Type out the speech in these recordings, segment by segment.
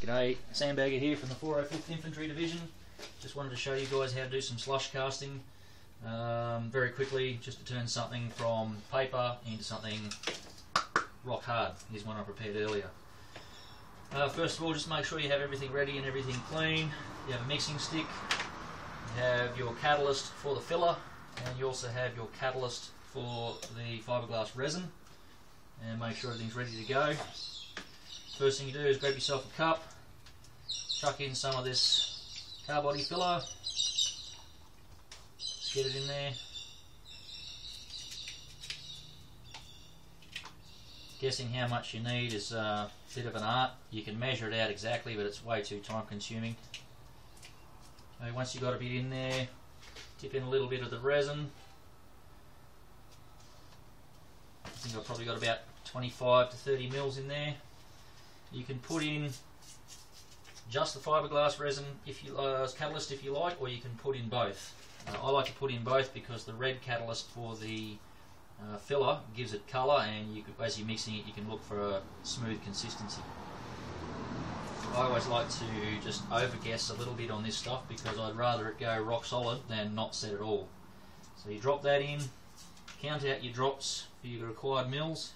G'day, Sandbagger here from the 405th Infantry Division. Just wanted to show you guys how to do some slush casting very quickly, just to turn something from paper into something rock hard. Here's one I prepared earlier. First of all, just make sure you have everything ready and everything clean. You have a mixing stick, you have your catalyst for the filler, and you also have your catalyst for the fiberglass resin. And make sure everything's ready to go. First thing you do is grab yourself a cup, chuck in some of this car body filler, get it in there. Guessing how much you need is a bit of an art. You can measure it out exactly, but it's way too time consuming. Okay, once you've got a bit in there, tip in a little bit of the resin. I think I've probably got about 25 to 30 mils in there. You can put in just the fiberglass resin if you catalyst if you like, or you can put in both. I like to put in both because the red catalyst for the filler gives it colour, and as you're mixing it you can look for a smooth consistency. I always like to just over-guess a little bit on this stuff because I'd rather it go rock solid than not set at all. So you drop that in, count out your drops for your required mils.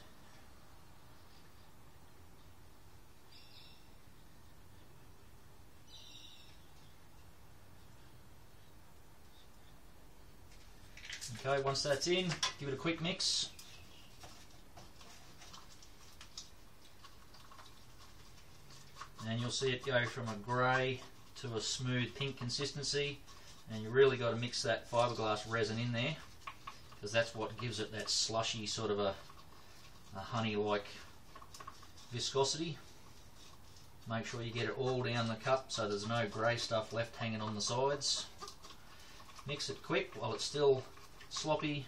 Okay, once that's in, give it a quick mix. And you'll see it go from a grey to a smooth pink consistency, and you really got to mix that fiberglass resin in there because that's what gives it that slushy sort of a honey-like viscosity. Make sure you get it all down the cup so there's no grey stuff left hanging on the sides. Mix it quick while it's still sloppy.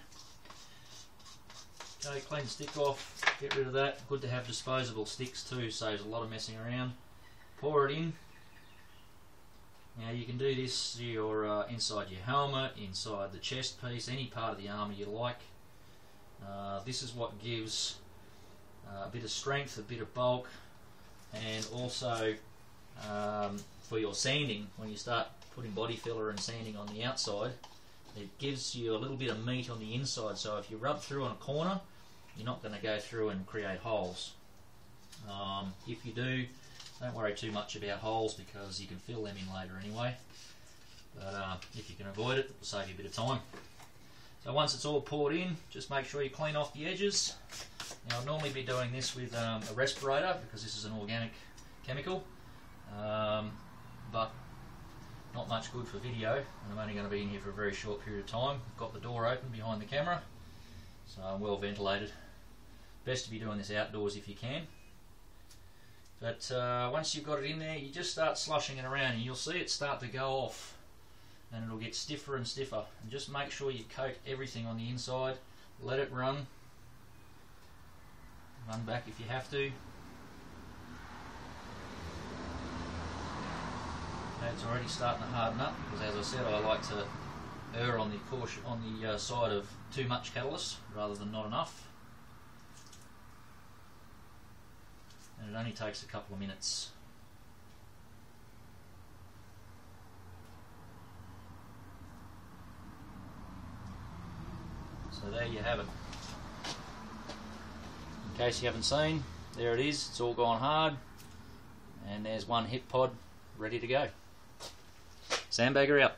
Okay, clean the stick off, get rid of that. Good to have disposable sticks too, saves a lot of messing around. Pour it in. Now you can do this inside your helmet, inside the chest piece, any part of the armour you like. This is what gives a bit of strength, a bit of bulk, and also for your sanding, when you start putting body filler and sanding on the outside, it gives you a little bit of meat on the inside, so if you rub through on a corner, you're not going to go through and create holes. If you do, don't worry too much about holes because you can fill them in later anyway. But if you can avoid it, it will save you a bit of time. So once it's all poured in, just make sure you clean off the edges. Now I'll normally be doing this with a respirator because this is an organic chemical, but not much good for video, and I'm only going to be in here for a very short period of time. I've got the door open behind the camera, so I'm well ventilated. Best to be doing this outdoors if you can. But once you've got it in there, you just start slushing it around and you'll see it start to go off and it'll get stiffer and stiffer. And just make sure you coat everything on the inside, let it run back if you have to. It's already starting to harden up because, as I said, I like to err on the side of too much catalyst rather than not enough. And it only takes a couple of minutes. So there you have it. In case you haven't seen, there it is. It's all gone hard, and there's one hip pod ready to go. Sandbagger out.